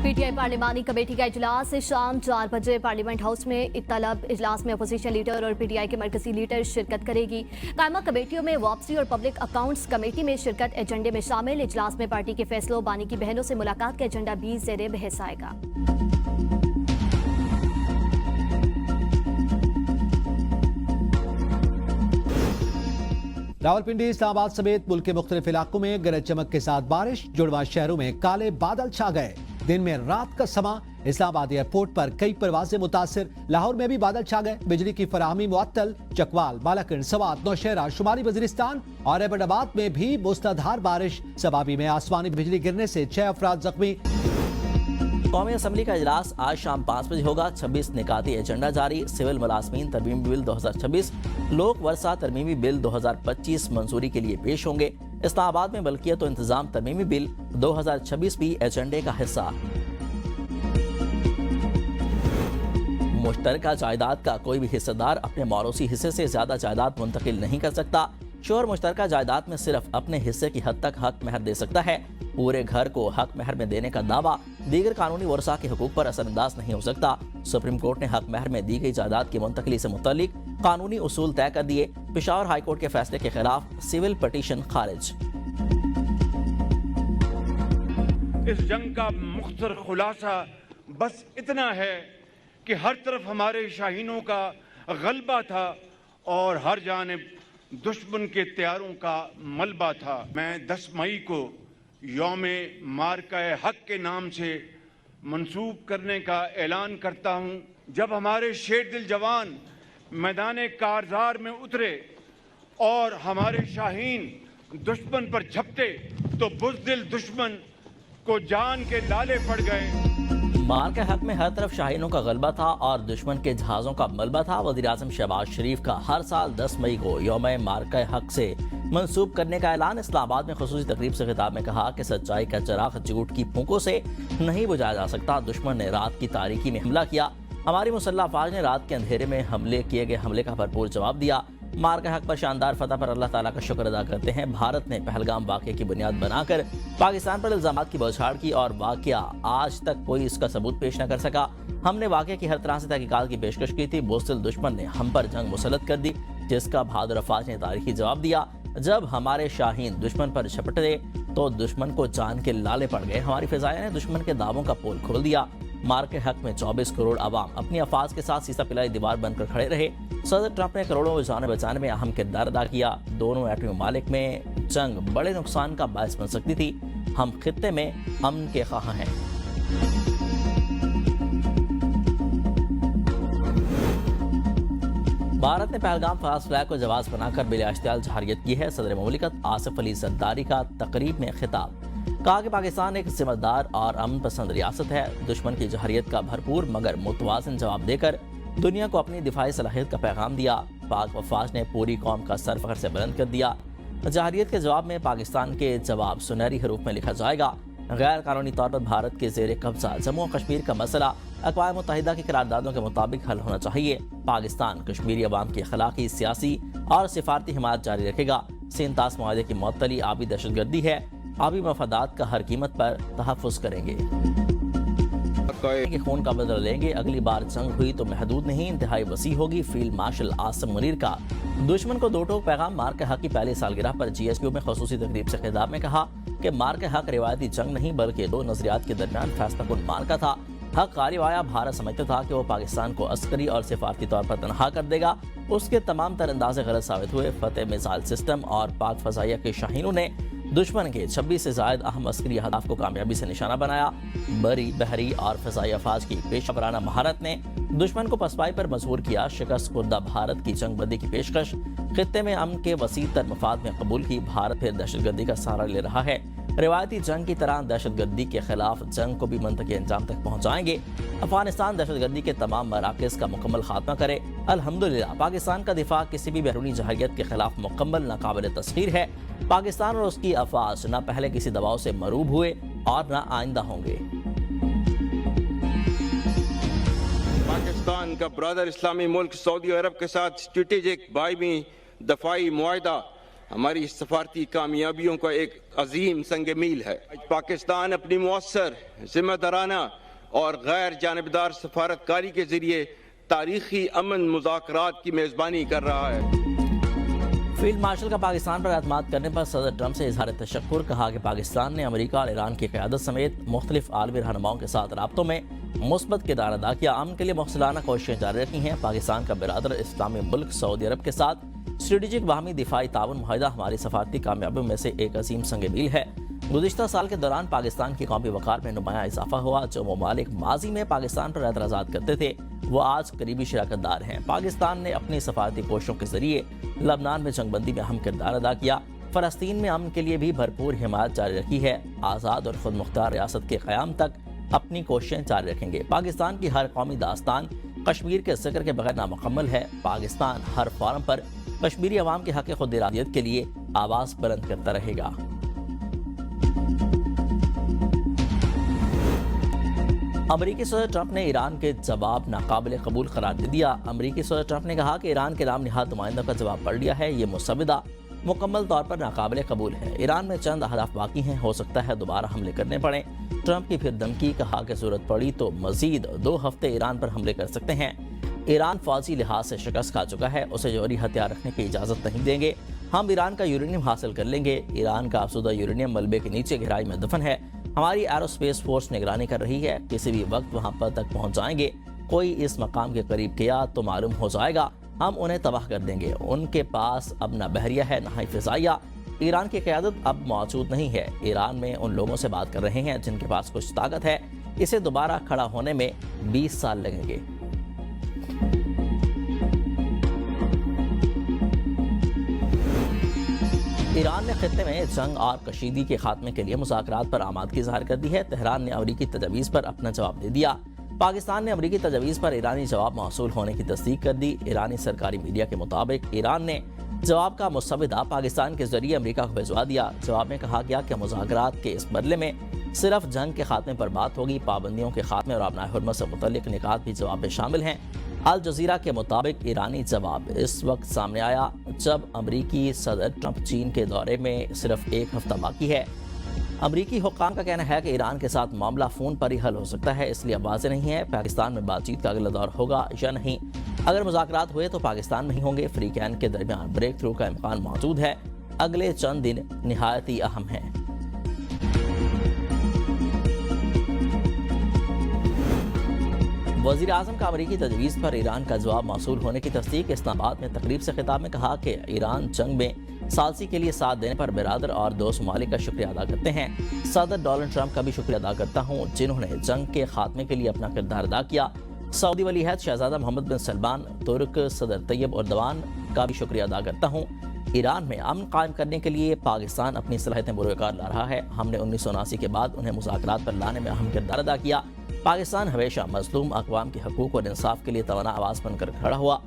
PTI पार्लिमानी committee का इजलास शाम 4 बजे पार्लियामेंट हाउस में तलब। इजलास में अपोजिशन लीडर और पीटीआई के मरकजी लीडर शिरकत करेगी। कायमा कमेटियों में वापसी और पब्लिक अकाउंट्स कमेटी में शिरकत एजेंडे में शामिल। इजलास में पार्टी के फैसलों बानी की बहनों से मुलाकात का एजेंडा भी ज़ेरे बहस आएगा। रावलपिंडी, इस्लामाबाद समेत मुल्क के मुख्तलिफ इलाकों में गरज चमक के साथ बारिश। जुड़वा शहरों में काले बादल छा गए। दिन में रात का समा। इस्लामाबाद एयरपोर्ट पर कई परवाजें मुतासिर। लाहौर में भी बादल छा गए। बिजली की फराहमी मुअत्तल। चकवाल, बालाकिन, सवात, नौशहरा, शुमाली वजीरिस्तान और एबटाबाद में भी मूसलाधार बारिश। सबाबी में आसमानी बिजली गिरने से 6 अफराद जख्मी। कौमी असम्बली का इजलास आज शाम 5 बजे होगा। 26 निकाती एजेंडा जारी। सिविल मुलाजमीन तरमीमी बिल 2026, लोक वर्षा तरमीमी बिल 2025 मंजूरी के लिए पेश होंगे। इस्लामाबाद में मलकियत और इंतजाम तरमीमी बिल 2026 भी एजेंडे का हिस्सा। मुश्तरका जायदाद का कोई भी हिस्सेदार अपने मौरूसी हिस्से से ज्यादा जायदाद मुंतकिल नहीं कर सकता। शोहर मुश्तरका जायदाद में सिर्फ अपने हिस्से की हद तक हक महर दे सकता है। पूरे घर को हक महर में देने का दावा दीगर कानूनी वर्षा के हुकूक पर असरअंदाज नहीं हो सकता। सुप्रीम कोर्ट ने हक महर में दी गई जायदाद की मुंतकली से मुतालिक कानूनी उसूल तय कर दिए। पेशावर हाई कोर्ट के फैसले के खिलाफ सिविल पिटीशन खारिज। इस जंग का मुख्तर खुलासा बस इतना है कि हर तरफ हमारे शाहीनों का गलबा था और हर जानिब दुश्मन के तैयारों का मलबा था। मैं 10 मई को यौमे मार्काए हक के नाम से मंसूब करने का ऐलान करता हूँ। जब हमारे शेर दिल जवान मैदान कारजार में उतरे और हमारे शाहीन दुश्मन पर झपटे तो बुज़दिल दुश्मन को जान के लाले पड़ गए। मार के हक में हर तरफ शाहीनों का गलबा था और दुश्मन के जहाजों का मलबा था। वज़ीर-ए-आज़म शहबाज शरीफ का हर साल 10 मई को यौम मार के हक से मंसूब करने का ऐलान। इस्लामाबाद में खुसूसी तकरीब से खिताब में कहा कि सच्चाई का चिराग झूठ की फूंकों से नहीं बुझाया जा सकता। दुश्मन ने रात की तारीकी में हमला किया। हमारी मुसल्लह अफवाज ने रात के अंधेरे में किए गए हमले का भरपूर जवाब दिया। मार के हक पर शानदार फतह पर अल्लाह ताला का शुक्र अदा करते हैं। भारत ने पहलगाम वाक़े की बुनियाद बनाकर पाकिस्तान पर इल्जामात की बौछार की और वाक़या आज तक कोई इसका सबूत पेश न कर सका। हमने वाक़े की हर तरह से तहकीकात की पेशकश की थी। बुज़दिल दुश्मन ने हम पर जंग मुसल्लत कर दी, जिसका बहादुर अफवाज ने तारीखी जवाब दिया। जब हमारे शाहीन दुश्मन पर झपटे तो दुश्मन को जान के लाले पड़ गए। हमारी फिजाया ने दुश्मन के दावों का पोल खोल दिया। मार के हक में 24 करोड़ अवाम अपनी अफवाज के साथ सीसा पिलाई दीवार बनकर खड़े रहे। सदर ट्रंप ने करोड़ों जानें बचाने में अहम किरदार अदा किया। दोनों एटमी ममालिक में जंग बड़े नुकसान का बायस बन सकती थी। हम खित्ते में अमन के ख्वाह हैं। भारत ने पहलगाम फास्ट फ्लैग को जवाब बनाकर बिलाश्तियाल जहारियत की है। सदर मुमलिकत आसिफ अली जरदारी का तकरीब में खिताब। कहा कि पाकिस्तान एक जिम्मेदार और अमन पसंद रियासत है। दुश्मन की जहारियत का भरपूर मगर मुतवाज़िन जवाब देकर दुनिया को अपनी दिफाई सलाहियत का पैगाम दिया। पाक वफाज ने पूरी कौम का सर फख्र से बुलंद कर दिया। जहारियत के जवाब में पाकिस्तान के जवाब सुनहरी हरूफ में लिखा जाएगा। गैर कानूनी तौर पर भारत के जेर कब्जा जम्मू और कश्मीर का मसला अक़वाम मुत्तहिदा की करारदादों के मुताबिक हल होना चाहिए। पाकिस्तान कश्मीरी अवाम की अखलाकी, सियासी और सिफारती हिमायत जारी रखेगा। सिंतास मुआहदे की मुअत्तली आबी दहशतगर्दी है। आबी मफादात का हर कीमत पर तहफ़्फ़ुज़ करेंगे कि खून का बदला लेंगे। अगली बार जंग हुई तो महदूद नहीं, इंतहाई वसी होगी। फील्ड मार्शल आसिम मुनीर का दुश्मन को दो टोक पैगाम। मार के हक की पहली सालगिरह पर GSPO में खुसूसी तकरीब से खिताब में कहा कि मार के हक रिवायती जंग नहीं बल्कि दो नजरियात के दरमियान फैसला कुन मार्का था। हक गालिब आया। भारत समझता था कि वो पाकिस्तान को अस्करी और सिफारती तौर पर तनहा कर देगा। उसके तमाम तर अंदाजे गलत साबित हुए। फतेह मिसाइल सिस्टम और पाक फजाइया के शाहीनों ने दुश्मन के 26 से ज़ायद अहम अस्करी अहदाफ को कामयाबी से निशाना बनाया। बरी, बहरी और फ़ज़ाई अफवाज की पेशा वराना महारत ने दुश्मन को पसपाई पर मजबूर किया। शिकस्त खुर्दा भारत की जंगबंदी की पेशकश खित्ते में अमन के वसी तर मफाद में कबूल की। भारत फिर दहशतगर्दी का सहारा ले रहा है। रिवायती जंग की तरह दहशतगर्दी के खिलाफ जंग को भी मंतकी अंजाम तक पहुँचाएंगे। अफगानिस्तान दहशतगर्दी के तमाम मराकज़ का मुकम्मल खात्मा करे। अल्हम्दुलिल्लाह पाकिस्तान का दिफा किसी भी बैरूनी जहारियत के खिलाफ मुकम्मल नाकाबिल तस्खीर है। पाकिस्तान और उसकी अफवाज न पहले किसी दबाव से मरूब हुए और न आइंदा होंगे। पाकिस्तान का ब्रदर इस्लामी मुल्क सऊदी अरब के साथ स्ट्रेटेजिक बायमी दफाई मुआहदा हमारी सफारती कामयाबियों का एक अजीम संग मील है। पाकिस्तान अपनी मुअस्सर, जिम्मेदाराना और गैर जानिबदार सफारतकारी के जरिए तारीखी अमन मुज़ाकरात की मेज़बानी कर रहा है। फील्ड मार्शल का पाकिस्तान पर एतमाद करने पर सदर ट्रंप से इजहार तशक्कुर। कहा कि पाकिस्तान ने अमेरिका और ईरान की क़यादत समेत मुख्तलिफ आलमी रहनुमाओं के साथ राब्तों में मुस्बत किरदार अदा किया। अमन के लिए मुफस्सलाना कोशिशें जारी रखी हैं। पाकिस्तान का बिरादर इस्लामी मुल्क सऊदी अरब के साथ स्ट्रेटेजिक बाहमी दिफाई ताउन मुआहिदा हमारी सफारती कामयाबियों में से एक अजीम संग मील है। गुज़िश्ता साल के दौरान पाकिस्तान की कौमी वक़ार में नुमायाँ इजाफा हुआ। जो ममालिक माजी में पाकिस्तान पर एतराज़ात करते थे वो आज करीबी शराकतदार हैं। पाकिस्तान ने अपनी सफारती कोशिशों के जरिए लबनान में जंगबंदी में अहम किरदार अदा किया। फ़लस्तीन में अमन के लिए भी भरपूर हिमायत जारी रखी है। आज़ाद और खुद मुख्तार रियासत के क़याम तक अपनी कोशिशें जारी रखेंगे। पाकिस्तान की हर कौमी दास्तान कश्मीर के जिक्र के बगैर नामुकम्मल है। पाकिस्तान हर फोरम पर कश्मीरी अवाम के हक़ खुद इरादियत के लिए आवाज़ बुलंद करता रहेगा। अमरीकी सदर ट्रंप ने ईरान के जवाब नाकाबिल कबूल करार दे दिया। अमरीकी सदर ट्रंप ने कहा कि ईरान के नाम निहाद नुमाइंदों का जवाब पढ़ लिया है। ये मुसविदा मुकम्मल तौर पर नाकाबिल कबूल है। ईरान में चंद अहदाफ बाकी हैं, हो सकता है दोबारा हमले करने पड़े। ट्रंप की फिर धमकी। कहा कि जरूरत पड़ी तो मजीद 2 हफ्ते ईरान पर हमले कर सकते हैं। ईरान फौजी लिहाज से शिकस्त खा चुका है, उसे जौहरी हथियार रखने की इजाज़त नहीं देंगे। हम ईरान का यूरेनियम हासिल कर लेंगे। ईरान का अफसुदा यूरेनियम मलबे के नीचे गहराई में दफन है। हमारी एरोस्पेस फोर्स निगरानी कर रही है। किसी भी वक्त वहां पर तक पहुंच जाएंगे। कोई इस मकाम के करीब गया तो मालूम हो जाएगा, हम उन्हें तबाह कर देंगे। उनके पास अब न बहरिया है न ही फिजाइया। ईरान की क़यादत अब मौजूद नहीं है। ईरान में उन लोगों से बात कर रहे हैं जिनके पास कुछ ताकत है। इसे दोबारा खड़ा होने में 20 साल लगेंगे। ईरान ने खित्ते में जंग और कशीदगी के खात्मे के लिए मुज़ाकरात पर आमादगी ज़ाहिर कर दी है। तेहरान ने अमरीकी तजवीज़ पर अपना जवाब दे दिया। पाकिस्तान ने अमरीकी तजवीज़ पर ईरानी जवाब मौसूल होने की तस्दीक कर दी। ईरानी सरकारी मीडिया के मुताबिक ईरान ने जवाब का मुसविदा पाकिस्तान के जरिए अमरीका को भिजवा दिया। जवाब में कहा गया कि मुज़ाकरात के इस बदले में सिर्फ जंग के खात्मे पर बात होगी। पाबंदियों के खात्मे और अपना हुर्मत से मुतल्लिक निकात भी जवाब में शामिल हैं। अल जज़ीरा के मुताबिक ईरानी जवाब इस वक्त सामने आया जब अमरीकी सदर ट्रंप चीन के दौरे में सिर्फ 1 हफ्ता बाकी है। अमरीकी हुक्काम का कहना है कि ईरान के साथ मामला फ़ोन पर ही हल हो सकता है, इसलिए अब वाज़ेह नहीं है पाकिस्तान में बातचीत का अगला दौर होगा या नहीं। अगर मुज़ाकरात हुए तो पाकिस्तान में ही होंगे। फ्री कैन के दरमियान ब्रेक थ्रू का इम्कान मौजूद है। अगले चंद दिन निहायत ही अहम हैं। वज़ीर आज़म का अमरीकी तजवीज़ पर ईरान का जवाब मौसूल होने की तस्दीक। इस्लामाबाद में तकरीब से खिताब में कहा कि ईरान जंग में सालसी के लिए साथ देने पर बिरादर और दोस्त ममालिक का शुक्रिया अदा करते हैं। सदर डोनाल्ड ट्रंप का भी शुक्रिया अदा करता हूँ जिन्होंने जंग के खात्मे के लिए अपना किरदार अदा किया। सऊदी वली अहद शहजादा मोहम्मद बिन सलमान, तुर्क सदर तैयब उर्दवान का भी शुक्रिया अदा करता हूँ। ईरान में अमन कायम करने के लिए पाकिस्तान अपनी सलाहियतें बुरोकार ला रहा है। हमने 1979 के बाद उन्हें मुज़ाकरात पर लाने में अहम किरदार अदा किया। पाकिस्तान हमेशा मज़लूम अक़वाम के हकूक़ और इंसाफ के लिए तवाना आवाज़ बनकर खड़ा हुआ।